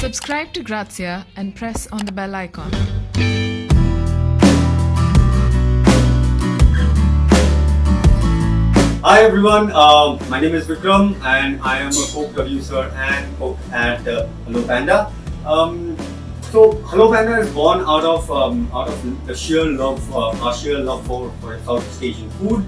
Subscribe to Grazia and press on the bell icon. Hi everyone, my name is Vikram and I am a Coke producer and cook at Hello Panda. So Hello Panda is born out of the sheer love, our sheer love for Southeast Asian food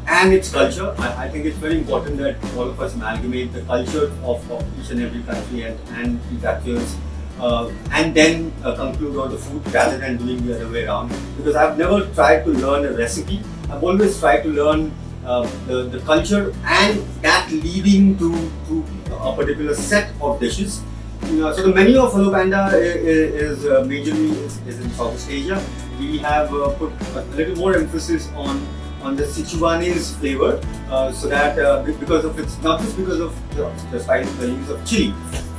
and its culture. I think it's very important that all of us amalgamate the culture of each and every country and factors and then conclude on the food rather than doing the other way around. Because I've never tried to learn a recipe. I've always tried to learn the culture and that leading to a particular set of dishes. So the menu of Hello Panda is majorly in Southeast Asia. We have put a little more emphasis on the Sichuanese flavor, so that because of it's not just because of the spice, the use of chili,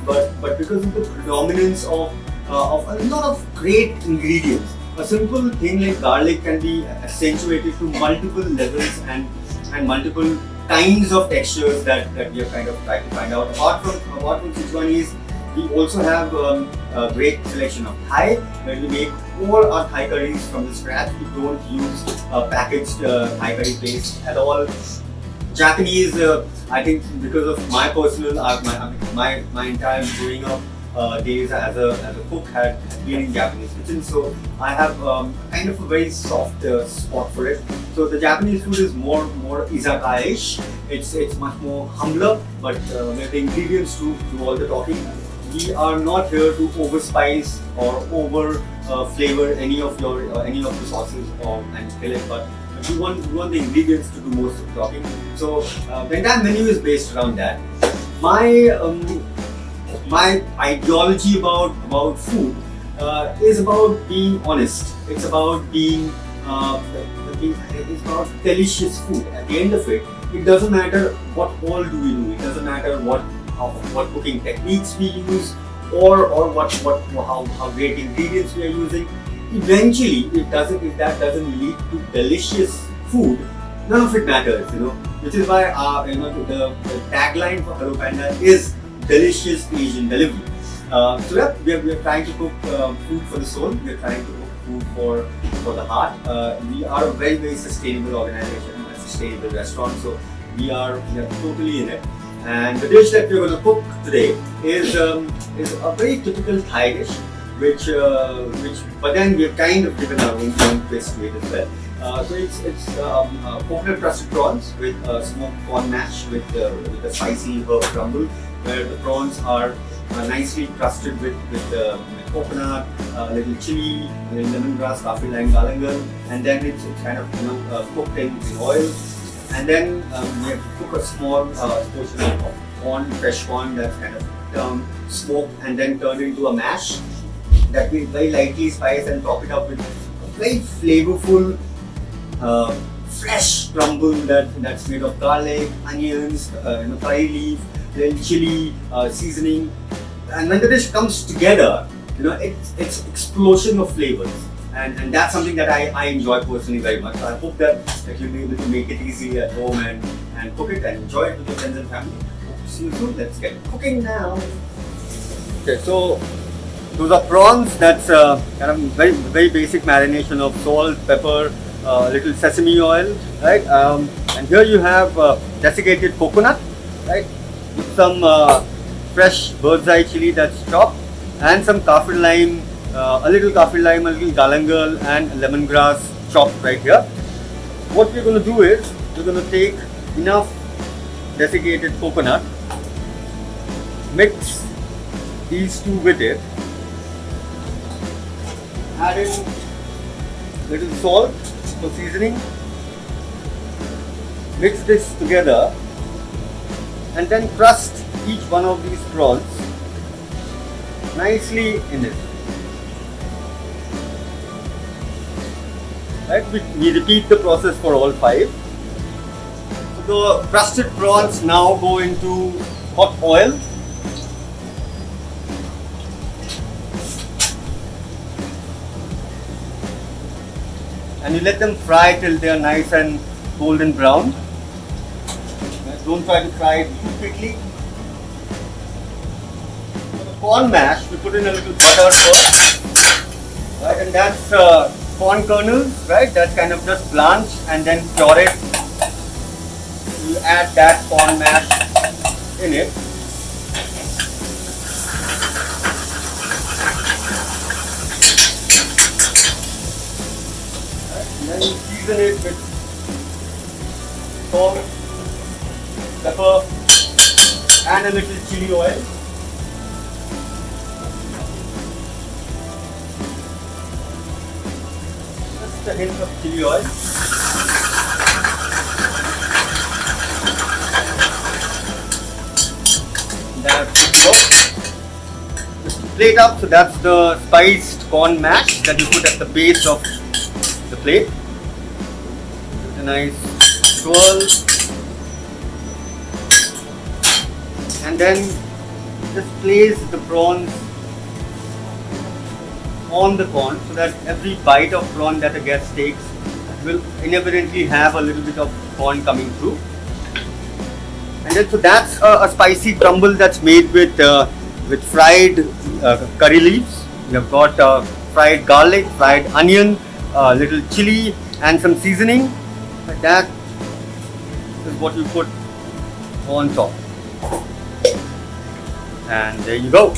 but because of the predominance of a lot of great ingredients. A simple thing like garlic can be accentuated to multiple levels and multiple kinds of textures that we have kind of tried to find out. Apart from Sichuanese, we also have a great selection of Thai, where we make all our Thai curries from the scratch. We don't use packaged Thai curry paste at all. Japanese, I think because of my personal, my entire growing up days as a cook had been in Japanese kitchen, so I have kind of a very soft spot for it. So the Japanese food is more izakaya-ish. It's much more humbler, but where the ingredients do all the talking. We are not here to overspice or over flavor any of the sauces and kill it, but we want the ingredients to do most of the talking. So the entire menu is based around that. My ideology about food is about being honest. It's about it's about delicious food. At the end of it, it doesn't matter what all do we do. It doesn't matter what cooking techniques we use or how great ingredients we are using. Eventually, if that doesn't lead to delicious food, none of it matters. Which is why the tagline for Hello Panda is delicious Asian delivery. So yeah, we are trying to cook food for the soul. We are trying to cook food for the heart. We are a very sustainable organization, a sustainable restaurant. So we are totally in it. And the dish that we are going to cook today is a very typical Thai dish, which but then we have kind of given our own twist to it as well. So it's coconut crusted prawns with smoked corn mash with a spicy herb crumble, where the prawns are nicely crusted with coconut, a little chili, lemongrass, kaffir lime, galangal, and then it's kind of cooked in oil. And then we have to cook a small portion of corn, fresh corn that's kind of smoked and then turned into a mash that we very lightly spice and top it up with a very flavorful fresh crumble that's made of garlic, onions, curry leaf, little chili, seasoning. And when the dish comes together, it's explosion of flavors. And that's something that I enjoy personally very much. So I hope that you'll be able to make it easy at home and cook it and enjoy it with your friends and family. Hope to see you soon. Let's get cooking now. Okay, so those are prawns. That's kind of very basic marination of salt, pepper, little sesame oil, right? And here you have desiccated coconut, right? With some fresh bird's eye chili that's chopped, and some kaffir lime. A little kaffir lime, a little galangal and lemongrass chopped right here. What we're going to do is, we're going to take enough desiccated coconut, mix these two with it, add in little salt for seasoning, mix this together, and then crust each one of these prawns nicely in it. Right? We repeat the process for all 5. So the crusted prawns now go into hot oil. And you let them fry till they are nice and golden brown. Don't try to fry it too quickly. corn mash, we put in a little butter first, right? And that's corn kernels, right? That's kind of just blanched and then pure it. You add that corn mash in it. Right? And then you season it with salt, pepper, and a little chili oil. Just a hint of chili oil. That's good. Just to plate up, so that's the spiced corn mash that you put at the base of the plate. Just a nice swirl. And then just place the prawns on the corn so that every bite of prawn that a guest takes will inevitably have a little bit of corn coming through. And then so that's a spicy crumble that's made with fried curry leaves. You have got fried garlic, fried onion, little chili, and some seasoning. And that is what you put on top. And there you go.